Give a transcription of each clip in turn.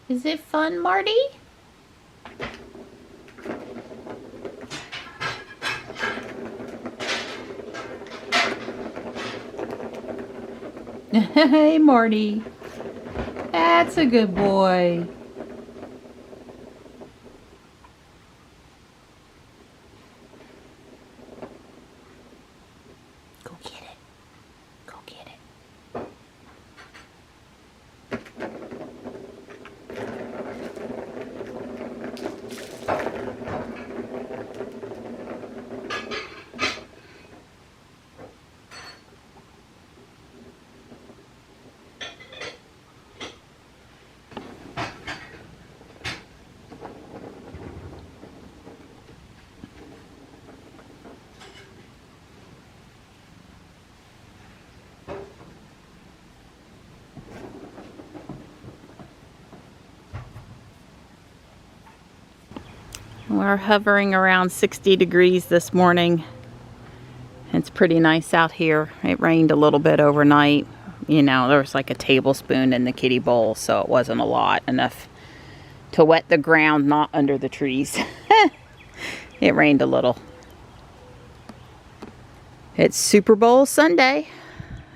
Is it fun, Marty? Hey, Marty. That's a good boy. Go get it. Go get it. We're hovering around 60 degrees this morning. It's pretty nice out here. It rained a little bit overnight. You know, there was like a tablespoon in the kiddie bowl, so it wasn't a lot. Enough to wet the ground, not under the trees. It rained a little. It's Super Bowl Sunday,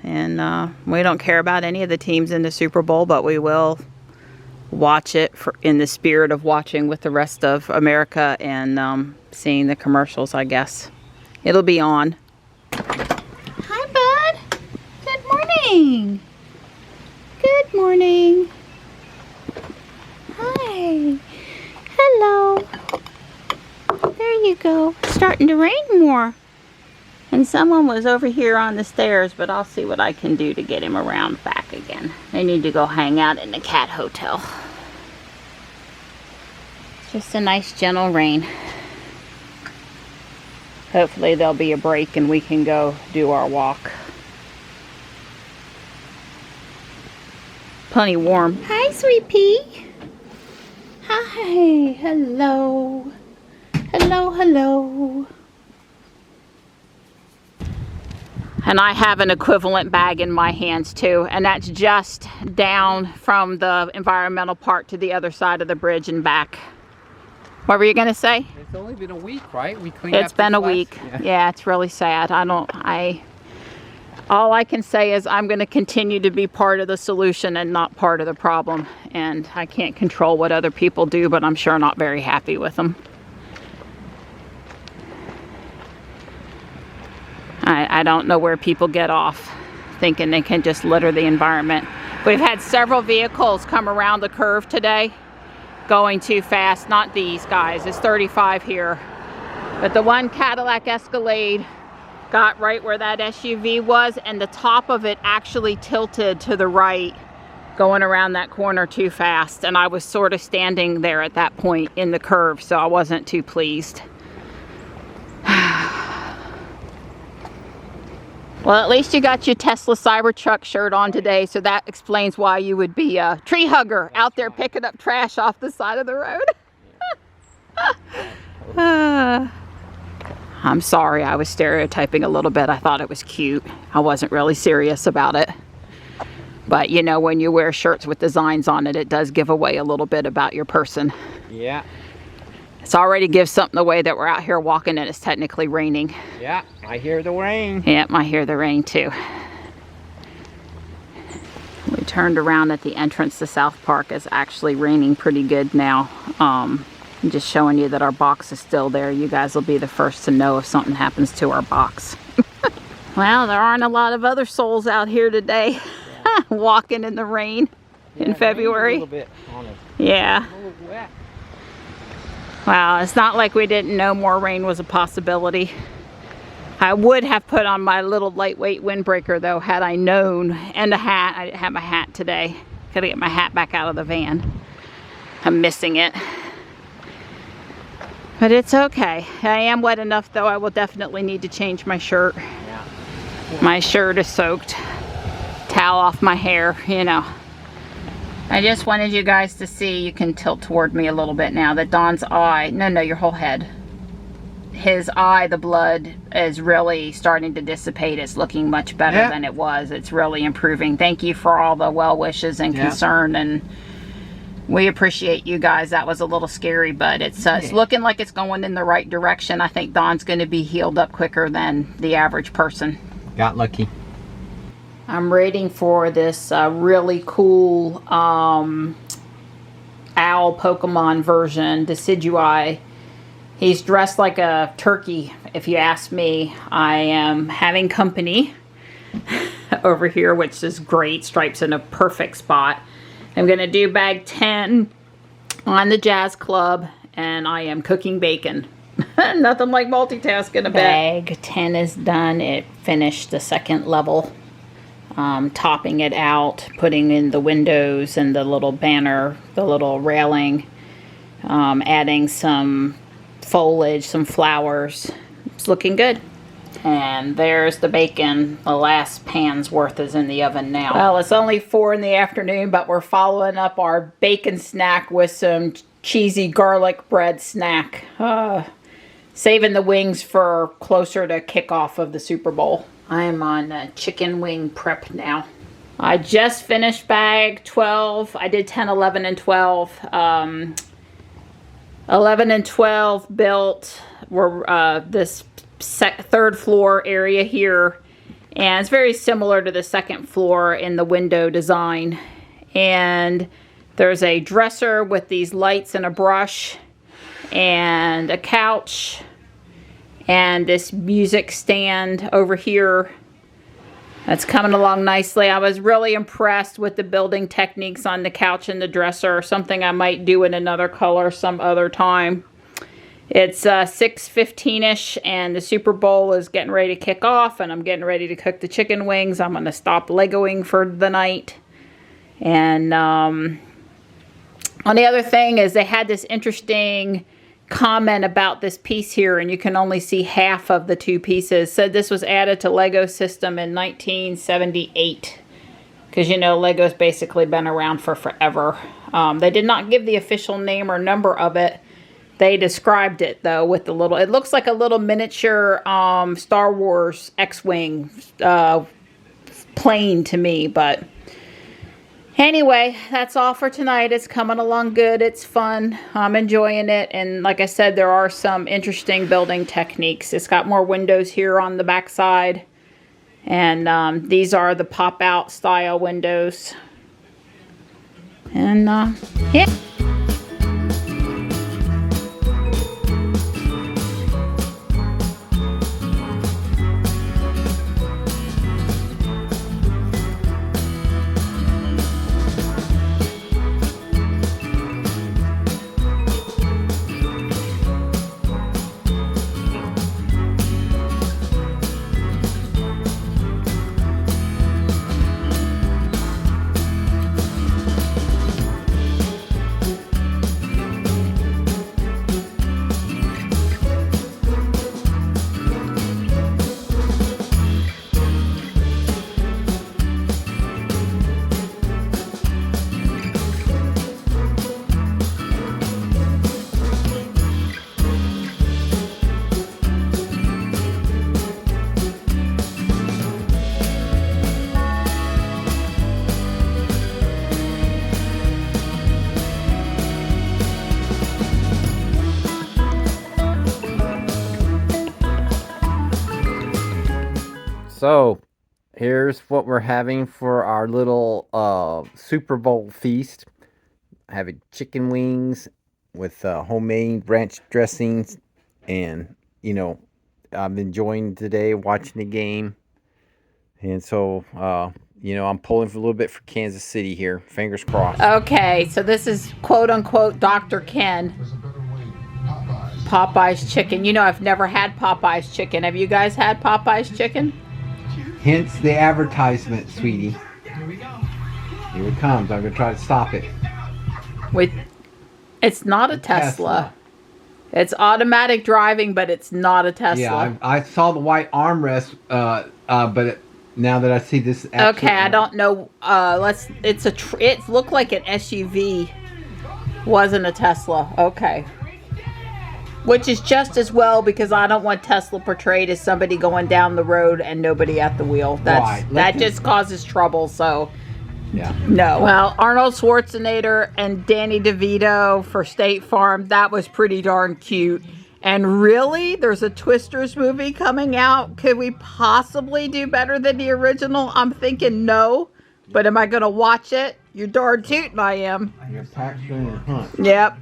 and we don't care about any of the teams in the Super Bowl, but we will watch it in the spirit of watching with the rest of America and seeing the commercials, I guess. It'll be on. Hi, bud. Good morning. Good morning. Hi. Hello. There you go. It's starting to rain more. And someone was over here on the stairs, but I'll see what I can do to get him around back again. They need to go hang out in the cat hotel. It's just a nice gentle rain. Hopefully there'll be a break and we can go do our walk. Plenty warm. Hi, sweet pea. Hi. Hello. Hello, hello. And I have an equivalent bag in my hands too, and that's just down from the environmental park to the other side of the bridge and back. What were you gonna say? It's only been a week, right? We cleaned up. It's been a week. Yeah, it's really sad. All I can say is I'm gonna continue to be part of the solution and not part of the problem. And I can't control what other people do, but I'm sure not very happy with them. I don't know where people get off thinking they can just litter the environment. We've had several vehicles come around the curve today going too fast. Not these guys, it's 35 here. But the one Cadillac Escalade got right where that SUV was, and the top of it actually tilted to the right going around that corner too fast. And I was sort of standing there at that point in the curve, so I wasn't too pleased. Well, at least you got your Tesla Cybertruck shirt on today, so that explains why you would be a tree hugger out there picking up trash off the side of the road. I'm sorry, I was stereotyping a little bit. I thought it was cute. I wasn't really serious about it. But you know, when you wear shirts with designs on it, it does give away a little bit about your person. Yeah. It's already gives something away that we're out here walking and it's technically raining. Yeah, I hear the rain. Yeah, I hear the rain too. We turned around at the entrance to South Park. It's actually raining pretty good now. I'm just showing you that our box is still there. You guys will be the first to know if something happens to our box. Well, there aren't a lot of other souls out here today walking in the rain in February. A little bit on us. Yeah. A little wet. Wow, it's not like we didn't know more rain was a possibility. I would have put on my little lightweight windbreaker though, had I known, and a hat. I didn't have my hat today. Gotta get my hat back out of the van. I'm missing it. But it's okay. I am wet enough though. I will definitely need to change my shirt. Yeah. My shirt is soaked. Towel off my hair, you know. I just wanted you guys to see, you can tilt toward me a little bit now, that Don's eye, no, your whole head. His eye, the blood is really starting to dissipate. It's looking much better than it was. It's really improving. Thank you for all the well wishes and concern and We appreciate you guys. That was a little scary, but it's looking like it's going in the right direction. I think Don's going to be healed up quicker than the average person. Got lucky. I'm waiting for this really cool owl Pokemon version, Decidueye. He's dressed like a turkey, if you ask me. I am having company over here, which is great. Stripes in a perfect spot. I'm going to do bag 10 on the Jazz Club, and I am cooking bacon. Nothing like multitasking a bit. Bag 10 is done. It finished the second level. Topping it out, putting in the windows and the little banner, the little railing, adding some foliage, some flowers. It's looking good. And there's the bacon. The last pan's worth is in the oven now. Well, it's only 4 in the afternoon, but we're following up our bacon snack with some cheesy garlic bread snack. Saving the wings for closer to kickoff of the Super Bowl. I am on chicken wing prep now. I just finished bag 12. I did 10, 11, and 12. 11 and 12 built were this third floor area here, and it's very similar to the second floor in the window design. And there's a dresser with these lights and a brush and a couch and this music stand over here. That's coming along nicely. I was really impressed with the building techniques on the couch and the dresser. Something I might do in another color some other time. It's 6:15ish, and the Super Bowl is getting ready to kick off, and I'm getting ready to cook the chicken wings. I'm going to stop Legoing for the night. And on the other thing is they had this interesting comment about this piece here, and you can only see half of the 2 pieces. Said this was added to Lego system in 1978, because you know Lego's basically been around for forever. They did not give the official name or number of it. They described it though with the little, it looks like a little miniature Star Wars X-Wing plane to me. But anyway, that's all for tonight. It's coming along good. It's fun. I'm enjoying it. And like I said, there are some interesting building techniques. It's got more windows here on the back side. And these are the pop-out style windows. And yeah. So, here's what we're having for our little Super Bowl feast. Having chicken wings with homemade ranch dressings. And, you know, I'm enjoying today watching the game. And so, you know, I'm pulling for a little bit for Kansas City here. Fingers crossed. Okay, so this is quote-unquote Dr. Ken. Popeye's chicken. You know, I've never had Popeye's chicken. Have you guys had Popeye's chicken? Hence the advertisement, sweetie. Here it comes. I'm going to try to stop it. It's not a Tesla. It's automatic driving, but it's not a Tesla. Yeah, I saw the white armrest, but now that I see this... Okay, I don't know. It looked like an SUV. Wasn't a Tesla. Okay. Which is just as well, because I don't want Tesla portrayed as somebody going down the road and nobody at the wheel. That just causes trouble. So Yeah. No. Well, Arnold Schwarzenegger and Danny DeVito for State Farm, that was pretty darn cute. And really, there's a Twisters movie coming out. Could we possibly do better than the original? I'm thinking no. But am I going to watch it? You're darn tootin' I am. You're Paxton and Hunt. Yep.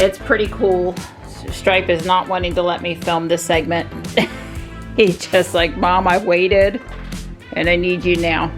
It's pretty cool. Stripe is not wanting to let me film this segment. He's just like, Mom, I waited and I need you now.